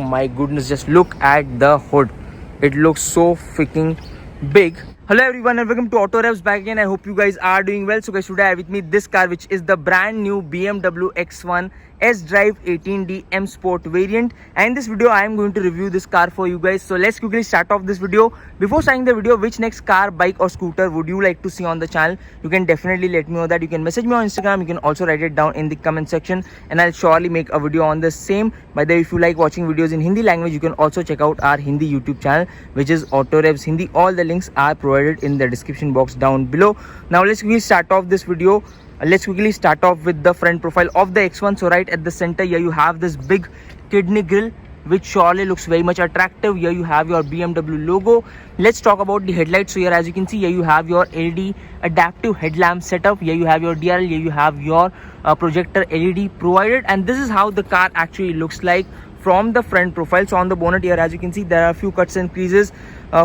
my goodness, just look at the hood. It looks so freaking big. Hello everyone and welcome to Auto Revs back again. I hope you guys are doing well. So guys, today I have with me this car, which is the brand new BMW X1 S-Drive 18D M Sport variant, and in this video I am going to review this car for you guys. So let's quickly start off this video. Before starting the video, which next car, bike or scooter would you like to see on the channel? You can definitely let me know that. You can message me on Instagram. You can also write it down in the comment section and I'll surely make a video on the same. By the way, if you like watching videos in Hindi language, you can also check out our Hindi YouTube channel, which is Auto Revs Hindi. All the links are provided in the description box down below. Now let's quickly start off this video. Let's quickly start off with the front profile of the X1. So right at the center here you have this big kidney grille, which surely looks very much attractive. Here you have your BMW logo. Let's talk about the headlights. So here, as you can see, here you have your LED adaptive headlamp setup. Here you have your DRL. Here you have your projector LED provided, and this is how the car actually looks like from the front profile. So on the bonnet here, as you can see, there are a few cuts and creases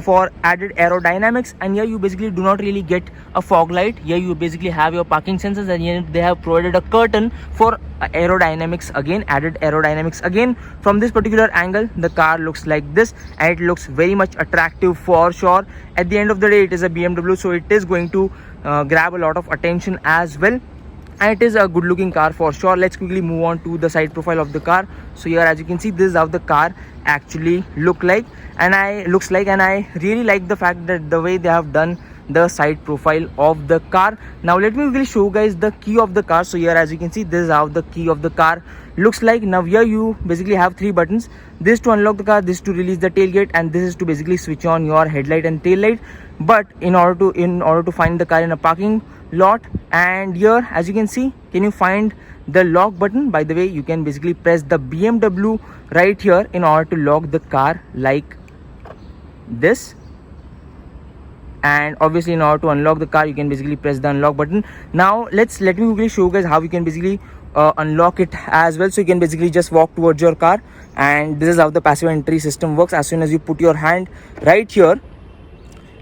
for added aerodynamics, and here you basically do not really get a fog light. Here you basically have your parking sensors, and here they have provided a curtain for aerodynamics again, added aerodynamics again. From this particular angle, the car looks like this, and it looks very much attractive for sure. At the end of the day, it is a BMW, so it is going to grab a lot of attention as well, and it is a good looking car for sure. Let's quickly move on to the side profile of the car. So here, as you can see, this is how the car actually looks like, and I really like the fact that the way they have done the side profile of the car. Now let me quickly show you guys the key of the car. So here, as you can see, this is how the key of the car looks like. Now here you basically have three buttons. This to unlock the car, this to release the tailgate, and this is to basically switch on your headlight and tail light. But in order to find the car in a parking lot, and here, as you can see, can you find the lock button? By the way, you can basically press the BMW right here in order to lock the car like this. And obviously, in order to unlock the car, you can basically press the unlock button. Now let me quickly show you guys how you can basically unlock it as well. So you can basically just walk towards your car, and this is how the passive entry system works. As soon as you put your hand right here,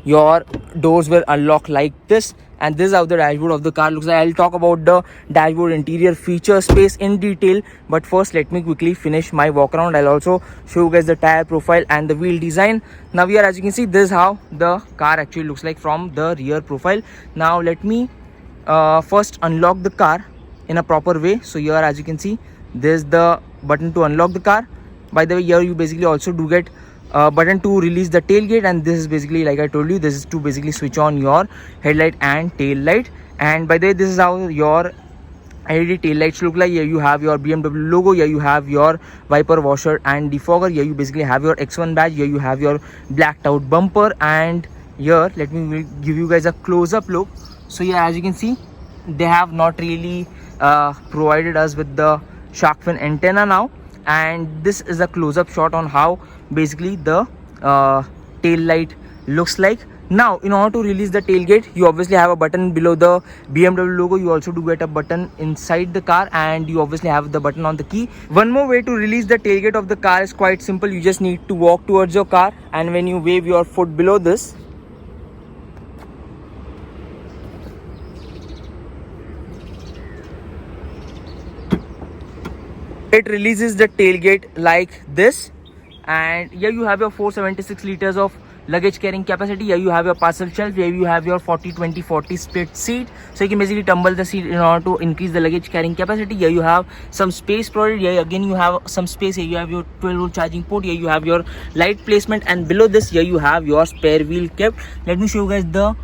your doors will unlock like this, and this is how the dashboard of the car looks like. I'll talk about the dashboard interior feature space in detail, but first let me quickly finish my walk around. I'll also show you guys the tire profile and the wheel design. Now here, as you can see, this is how the car actually looks like from the rear profile. Now let me first unlock the car in a proper way. So here, as you can see, this is the button to unlock the car. By the way, here you basically also do get button to release the tailgate, and this is basically, like I told you, this is to basically switch on your headlight and tail light. And by the way, this is how your LED tail lights look like. Here you have your BMW logo. Here you have your wiper, washer and defogger. Here you basically have your X1 badge. Here you have your blacked out bumper, and here let me give you guys a close-up look. So here, as you can see, they have not really provided us with the shark fin antenna now, and this is a close-up shot on how basically the tail light looks like. Now in order to release the tailgate, you obviously have a button below the BMW logo. You also do get a button inside the car, and you obviously have the button on the key. One more way to release the tailgate of the car is quite simple. You just need to walk towards your car, and when you wave your foot below this, it releases the tailgate like this. And here you have your 476 liters of luggage carrying capacity. Here you have your parcel shelf. Here you have your 40-20-40 split seat, so you can basically tumble the seat in order to increase the luggage carrying capacity. Here you have some space provided. Here again you have some space. Here you have your 12-volt charging port. Here you have your light placement, and below this, here you have your spare wheel kept. Let me show you guys the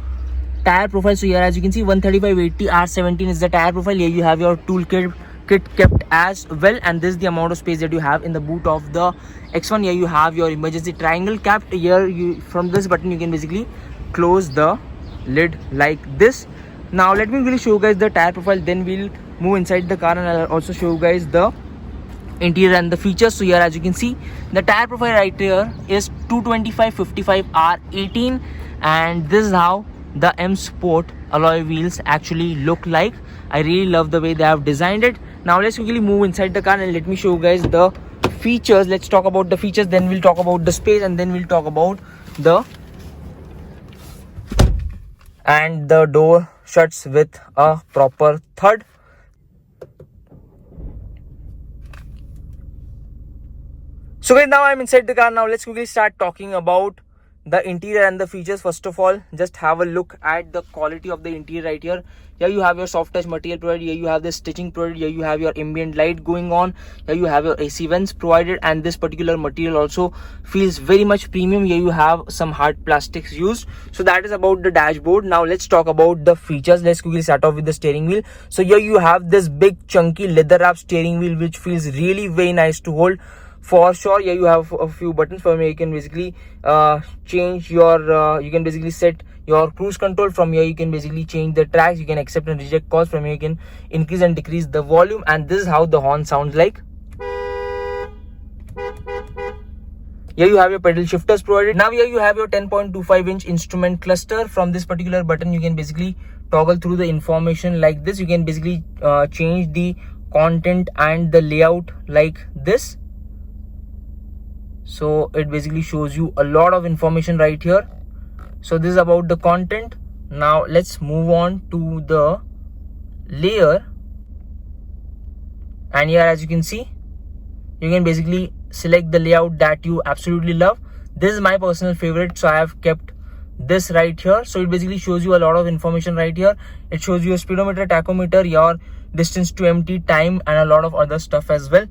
tire profile. So here, as you can see, 135/80 R17 is the tire profile. Here you have your toolkit kept as well, and this is the amount of space that you have in the boot of the X1. Here you have your emergency triangle capped. Here you, from this button, you can basically close the lid like this. Now let me really show you guys the tire profile, then we'll move inside the car, and I'll also show you guys the interior and the features. So here, as you can see, the tire profile right here is 225/55 R18, and this is how the M Sport alloy wheels actually look like. I really love the way they have designed it. Now let's quickly move inside the car, and let me show you guys the features. Let's talk about the features, then we'll talk about the space, and then we'll talk about the and the door shuts with a proper thud. So guys, now I'm inside the car. Now let's quickly start talking about the interior and the features. First of all, just have a look at the quality of the interior right here. Here you have your soft touch material provided. Here you have the stitching provided. Here you have your ambient light going on. Here you have your AC vents provided, and this particular material also feels very much premium. Here you have some hard plastics used. So that is about the dashboard. Now let's talk about the features. Let's quickly start off with the steering wheel. So here you have this big chunky leather wrap steering wheel, which feels really very nice to hold. For sure, here you have a few buttons. From here you can basically change your you can basically set your cruise control. From here you can basically change the tracks. You can accept and reject calls. From here you can increase and decrease the volume, and this is how the horn sounds like. Here you have your pedal shifters provided. Now here you have your 10.25-inch instrument cluster. From this particular button you can basically toggle through the information like this. You can basically change the content and the layout like this. So it basically shows you a lot of information right here. So this is about the content. Now let's move on to the layer, and here as you can see, you can basically select the layout that you absolutely love. This is my personal favorite, so I have kept this right here. So it basically shows you a lot of information right here. It shows you a speedometer, tachometer, your distance to empty, time, and a lot of other stuff as well.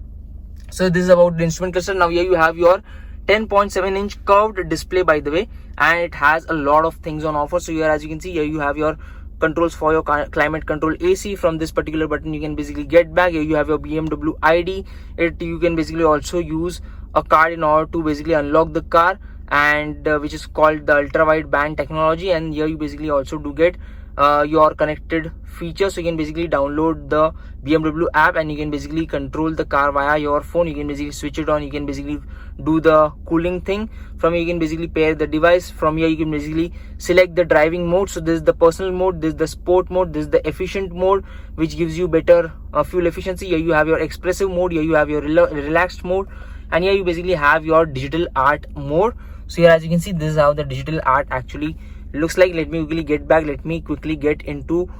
So this is about the instrument cluster. Now here you have your 10.7-inch curved display, by the way, and it has a lot of things on offer. So here as you can see, here you have your controls for your climate control AC. From this particular button you can basically get back. Here you have your BMW ID. You can basically also use a card in order to basically unlock the car, and which is called the ultra wide band technology. And here you basically also do get your connected features. So you can basically download the BMW app, and you can basically control the car via your phone. You can basically switch it on. You can basically do the cooling thing. From here you can basically pair the device. From here you can basically select the driving mode. So this is the personal mode, this is the sport mode, this is the efficient mode, which gives you better fuel efficiency. Here you have your expressive mode. Here you have your relaxed mode, and here you basically have your digital art mode. So here as you can see, this is how the digital art actually looks like. Let me quickly get back. Let me quickly get into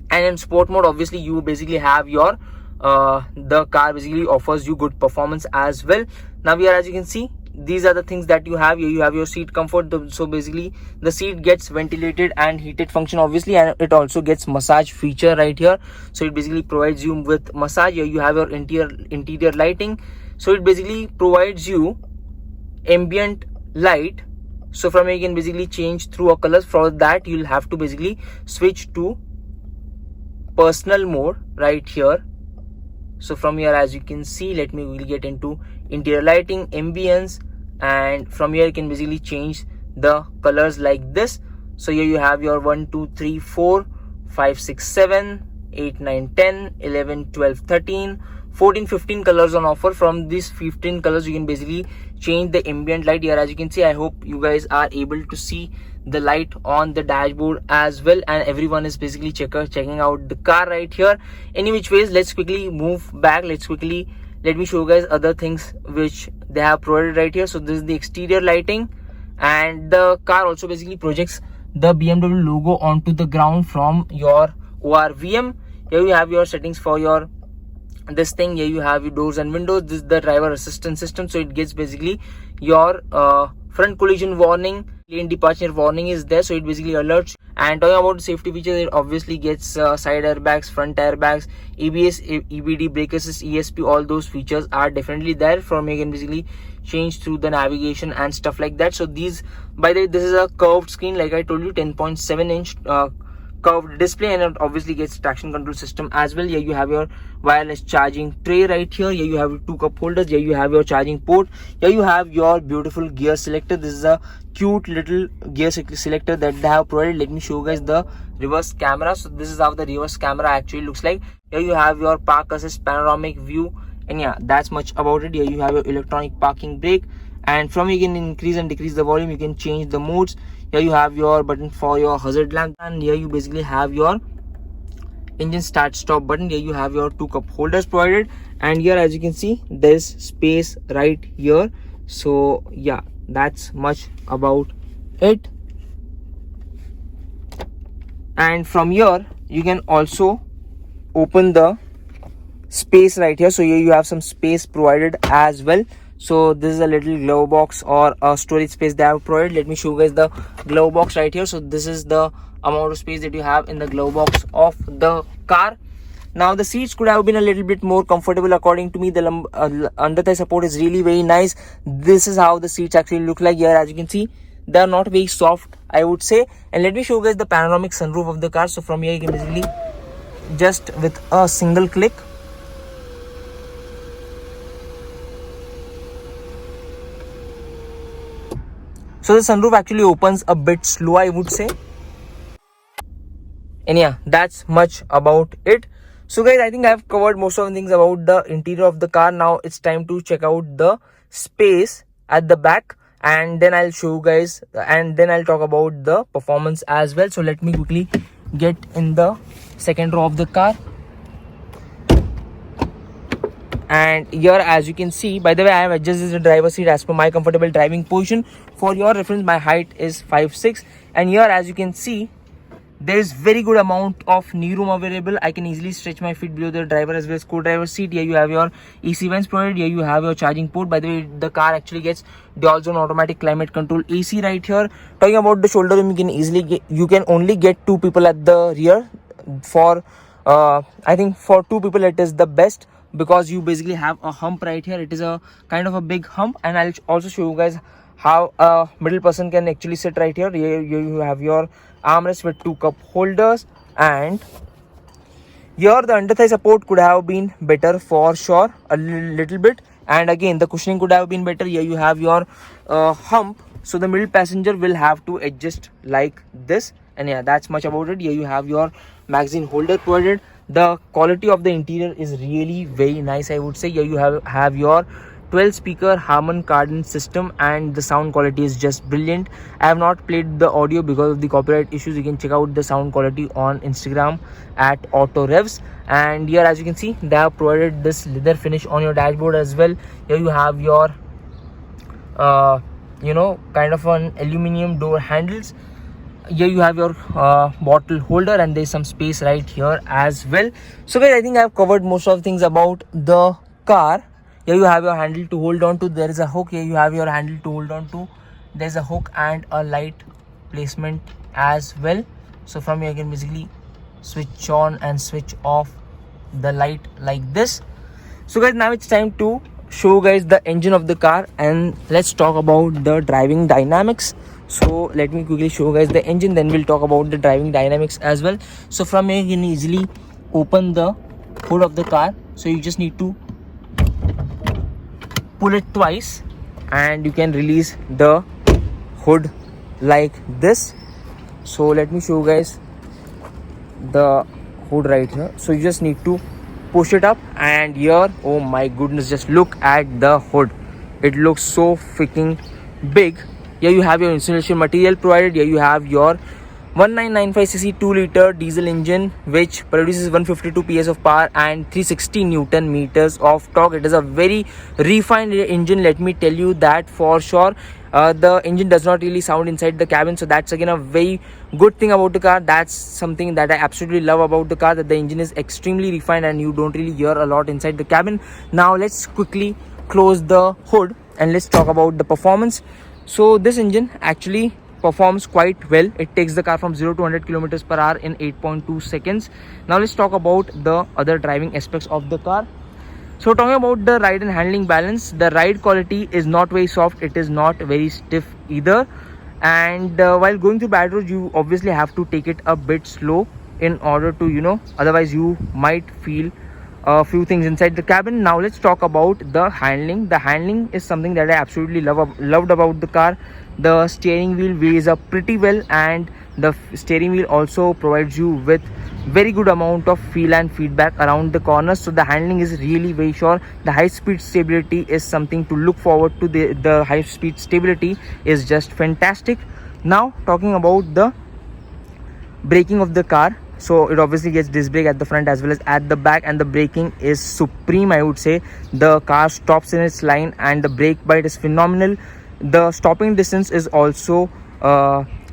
and in sport mode, obviously you basically have your the car basically offers you good performance as well. Now here as you can see, these are the things that you have. Here you have your seat comfort. So basically the seat gets ventilated and heated function, obviously, and it also gets massage feature right here. So it basically provides you with massage. Here you have your interior lighting. So it basically provides you ambient light. So from here you can basically change through a colors. For that you'll have to basically switch to personal mode right here. So from here as you can see, let me really get into interior lighting, ambience, and from here you can basically change the colors like this. So here you have your 1 2 3 4 5 6 7 8 9 10 11 12 13 14 15 colors on offer. From these 15 colors you can basically change the ambient light. Here as you can see, I hope you guys are able to see the light on the dashboard as well, and everyone is basically checking out the car right here. Any which ways, let's quickly move back. Let me show you guys other things which they have provided right here. So this is the exterior lighting, and the car also basically projects the BMW logo onto the ground from your ORVM. Here you have your settings for your this thing. Here you have your doors and windows. This is the driver assistance system, so it gets basically your front collision warning, lane departure warning is there, so it basically alerts. And talking about safety features, it obviously gets side airbags, front airbags, ABS, EBD, brake assist, ESP. All those features are definitely there. From you can basically change through the navigation and stuff like that. So these, by the way, this is a curved screen, like I told you, 10.7-inch curved display, and it obviously gets traction control system as well. Here you have your wireless charging tray right here. Here you have 2 cup holders. Here you have your charging port. Here you have your beautiful gear selector. This is a cute little gear selector that they have provided. Let me show you guys the reverse camera. So this is how the reverse camera actually looks like. Here you have your park assist, panoramic view, and yeah, that's much about it. Here you have your electronic parking brake, and from you can increase and decrease the volume. You can change the modes. Here you have your button for your hazard lamp, and here you basically have your engine start stop button. Here you have your 2 cup holders provided, and here as you can see, there's space right here. So yeah, that's much about it. And from here you can also open the space right here. So here you have some space provided as well. So this is a little glove box or a storage space they have provided. Let me show you guys the glove box right here. So this is the amount of space that you have in the glove box of the car. Now the seats could have been a little bit more comfortable according to me. The under thigh support is really very nice. This is how the seats actually look like here. As you can see, they are not very soft, I would say. And let me show you guys the panoramic sunroof of the car. So from here you can basically just with a single click, so the sunroof actually opens a bit slow, I would say. And yeah, that's much about it. So guys, I think I've covered most of the things about the interior of the car. Now it's time to check out the space at the back, and then I'll show you guys, and then I'll talk about the performance as well. So let me quickly get in the second row of the car. And here, as you can see, by the way, I have adjusted the driver seat as per my comfortable driving position. For your reference, my height is 5'6", and here, as you can see, there is very good amount of knee room available. I can easily stretch my feet below the driver as well as co-driver seat. Here you have your AC vents provided. Here you have your charging port. By the way, the car actually gets dual zone automatic climate control AC right here. Talking about the shoulder room, you can only get 2 people at the rear. For I think for 2 people it is the best, because you basically have a hump right here. It is a kind of a big hump, and I'll also show you guys how a middle person can actually sit right here. Here you have your armrest with 2 cup holders, and here the under thigh support could have been better for sure, a little bit, and again the cushioning could have been better. Here you have your hump, so the middle passenger will have to adjust like this. And yeah, that's much about it. Here you have your magazine holder provided. The quality of the interior is really very nice, I would say. Here you have your 12 speaker Harman Kardon system, and the sound quality is just brilliant. I have not played the audio because of the copyright issues. You can check out the sound quality on Instagram at Auto Revs. And here, as you can see, they have provided this leather finish on your dashboard as well. Here you have your kind of an aluminum door handles. Here you have your bottle holder, and there's some space right here as well. So guys, I think I've covered most of the things about the car. Here you have your handle to hold on to. There is a hook. Here you have your handle to hold on to. There's a hook and a light placement as well. So from here you can basically switch on and switch off the light like this. So guys, now it's time to show you guys the engine of the car, and let's talk about the driving dynamics. So let me quickly show you guys the engine, then we'll talk about the driving dynamics as well. So from here you can easily open the hood of the car. So you just need to pull it twice, and you can release the hood like this. So let me show you guys the hood right here. So you just need to push it up, and here, oh my goodness, just look at the hood. It looks so freaking big. Here you have your insulation material provided. Here you have your 1995cc 2-liter diesel engine, which produces 152 PS of power and 360 Newton meters of torque. It is a very refined engine, let me tell you that for sure. The engine does not really sound inside the cabin, so that's again a very good thing about the car. That's something that I absolutely love about the car, that the engine is extremely refined and you don't really hear a lot inside the cabin. Now let's quickly close the hood and let's talk about the performance. So this engine actually performs quite well. It takes the car from 0 to 100 kilometers per hour in 8.2 seconds. Now let's talk about the other driving aspects of the car. So talking about the ride and handling balance, the ride quality is not very soft. It is not very stiff either. And while going through bad roads, you obviously have to take it a bit slow in order to, otherwise you might feel a few things inside the cabin. Now let's talk about the handling. The handling is something that I absolutely loved about the car. The steering wheel weighs up pretty well, and the steering wheel also provides you with very good amount of feel and feedback around the corners. So the handling is really very sure. The high speed stability is something to look forward to. The high speed stability is just fantastic. Now talking about the braking of the car. So it obviously gets disc brake at the front as well as at the back, and the braking is supreme, I would say. The car stops in its line and the brake bite is phenomenal. The stopping distance is also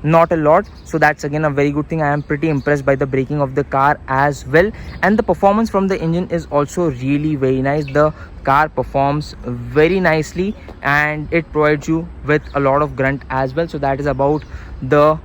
not a lot, so that's again a very good thing. I am pretty impressed by the braking of the car as well, and the performance from the engine is also really very nice. The car performs very nicely and it provides you with a lot of grunt as well. So that is about the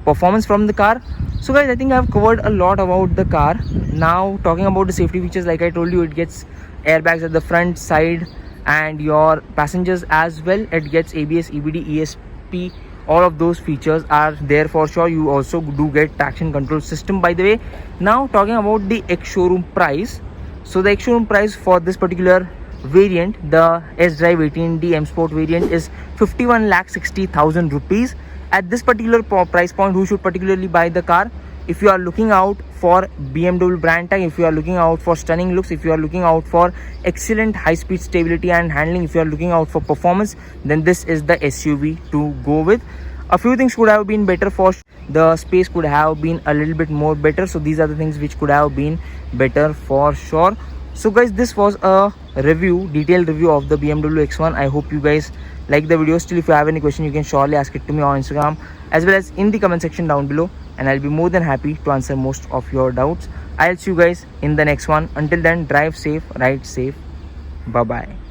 performance from the car. So guys, I think I've covered a lot about the car. Now talking about the safety features, like I told you, it gets airbags at the front, side, and your passengers as well. It gets ABS, EBD, ESP. All of those features are there for sure. You also do get traction control system, by the way. Now talking about the ex-showroom price. So the ex-showroom price for this particular variant, the S-Drive 18D M Sport variant, is 51,60,000 rupees. At this particular price point, who should particularly buy the car? If you are looking out for BMW brand tag, if you are looking out for stunning looks, if you are looking out for excellent high-speed stability and handling, if you are looking out for performance, then this is the SUV to go with. A few things could have been better. For the space could have been a little bit more better, so these are the things which could have been better for sure. So guys, this was a review, detailed review of the BMW X1. I hope you guys like the video. Still, if you have any question, you can surely ask it to me on Instagram as well as in the comment section down below, and I'll be more than happy to answer most of your doubts. I'll see you guys in the next one. Until then, drive safe, ride safe. Bye bye.